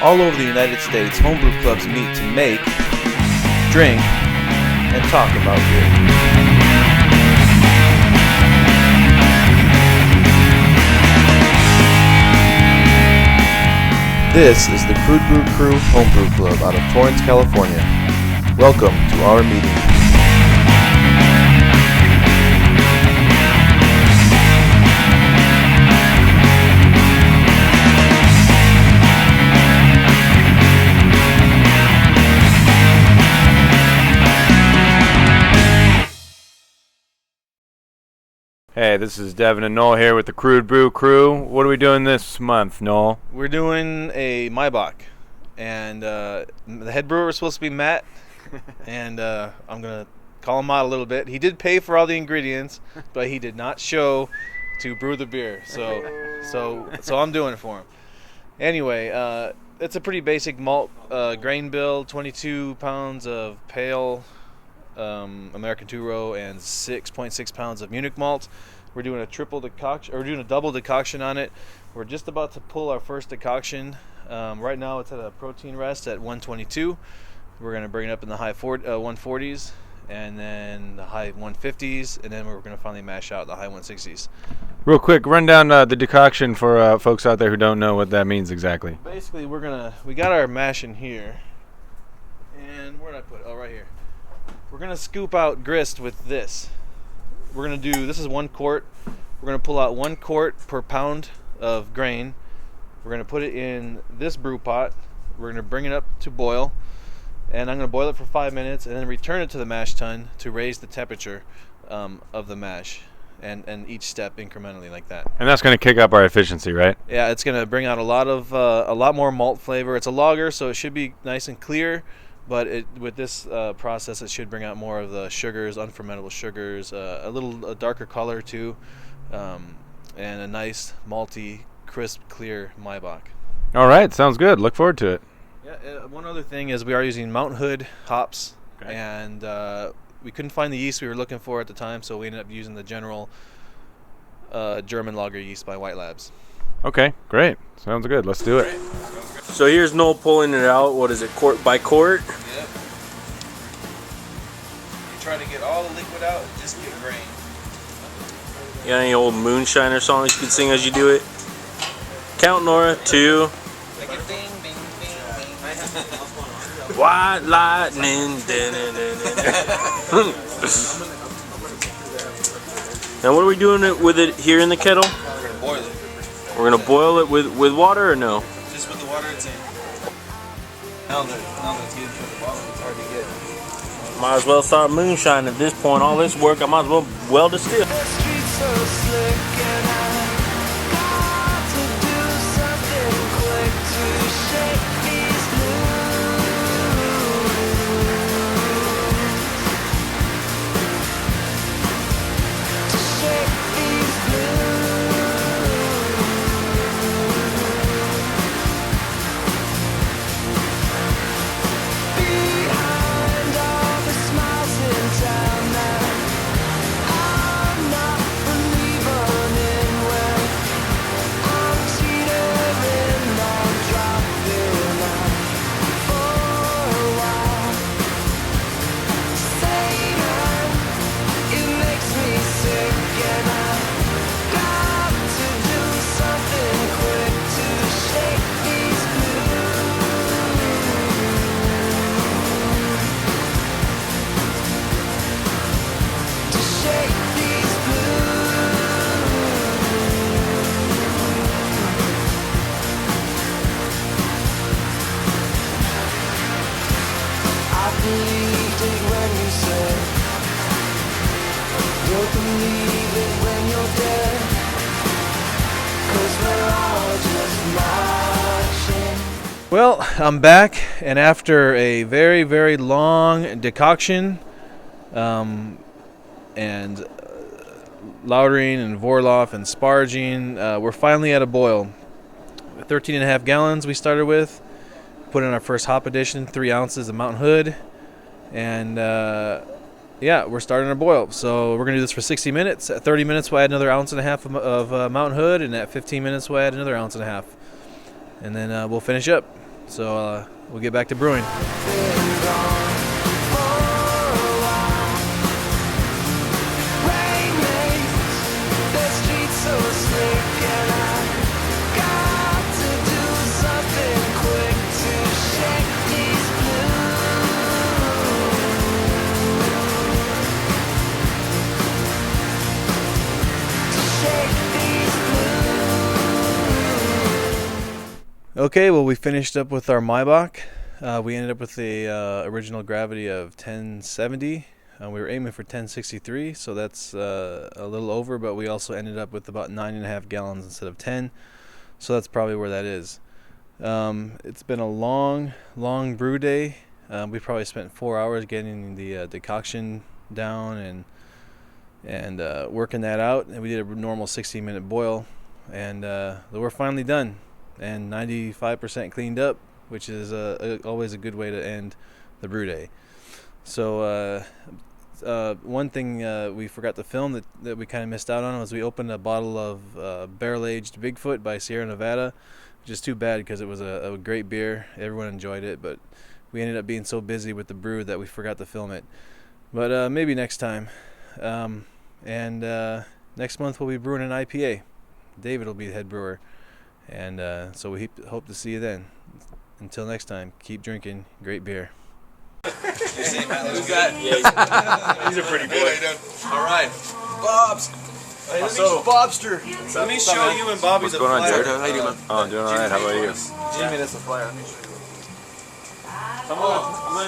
All over the United States, homebrew clubs meet to make, drink, and talk about beer. This is the Crude Brew Crew Homebrew Club out of Torrance, California. Welcome to our meeting. Hey, this is Devin and Noel here with the Crude Brew Crew. What are we doing this month, Noel? We're doing a Maibock, and the head brewer was supposed to be Matt, and I'm going to call him out a little bit. He did pay for all the ingredients, but he did not show to brew the beer, so I'm doing it for him. Anyway, it's a pretty basic malt grain build, 22 pounds of pale American two-row and 6.6 pounds of Munich malt. We're doing a triple decoction, or we're doing a double decoction on it. We're just about to pull our first decoction. Right now it's at a protein rest at 122. We're going to bring it up in the high 140s, and then the high 150s, and then we're going to finally mash out the high 160s. Real quick, run down the decoction for folks out there who don't know what that means exactly. Basically, we got our mash in here, and where did I put it? Oh, right here. We're going to scoop out grist with this. We're going to do, this is 1 quart. We're going to pull out 1 quart per pound of grain. We're going to put it in this brew pot. We're going to bring it up to boil. And I'm going to boil it for 5 minutes and then return it to the mash tun to raise the temperature of the mash. And each step incrementally like that. And that's going to kick up our efficiency, right? Yeah, it's going to bring out a lot more malt flavor. It's a lager, so it should be nice and clear. But with this process, it should bring out more of the sugars, unfermentable sugars, a darker color too, and a nice malty, crisp, clear Maibock. All right, sounds good. Look forward to it. Yeah. One other thing is we are using Mountain Hood hops, okay. And we couldn't find the yeast we were looking for at the time, so we ended up using the general German lager yeast by White Labs. Okay, great. Sounds good. Let's do it. So here's Noel pulling it out. What is it, quart by quart? Yep. You try to get all the liquid out and just get grain. You got any old moonshiner songs you can sing as you do it? Count, Nora. 2. Like a ding, ding, ding, ding. White lightning. Now what are we doing with it here in the kettle? We're going to boil it. We're going to boil it with water or no? Just with the water it's in. Now that it's getting to the bottom, it's hard to get. Might as well start moonshine at this point. All this work, I might as well weld it still. Well, I'm back, and after a very, very long decoction and lautering and Vorloff and sparging, we're finally at a boil. 13.5 gallons we started with. Put in our first hop addition, 3 ounces of Mountain Hood, and yeah, we're starting our boil. So we're going to do this for 60 minutes. At 30 minutes, we'll add another ounce and a half of Mountain Hood, and at 15 minutes, we'll add another ounce and a half. And then we'll finish up. So we'll get back to brewing. Okay, well, we finished up with our Maibock. We ended up with a original gravity of 1070. We were aiming for 1063, so that's a little over, but we also ended up with about 9.5 gallons instead of 10, so that's probably where that is. It's been a long brew day. We probably spent 4 hours getting the decoction down and working that out, and we did a normal 60-minute boil, and we're finally done. And 95% cleaned up, which is always a good way to end the brew day. So one thing we forgot to film that we kind of missed out on was we opened a bottle of barrel-aged Bigfoot by Sierra Nevada, which is too bad because it was a great beer. Everyone enjoyed it, but we ended up being so busy with the brew that we forgot to film it. But maybe next time. And next month we'll be brewing an IPA. David will be the head brewer. And so we hope to see you then. Until next time, keep drinking great beer. Who's that? Yeah, he's a pretty boy. All right, Bob's. Hey, so Bobster. Let me show you and Bobby What's the going on, flyer. Jared? Oh, I'm doing all right. How about you? Jimmy, that's the flyer. Let me show you.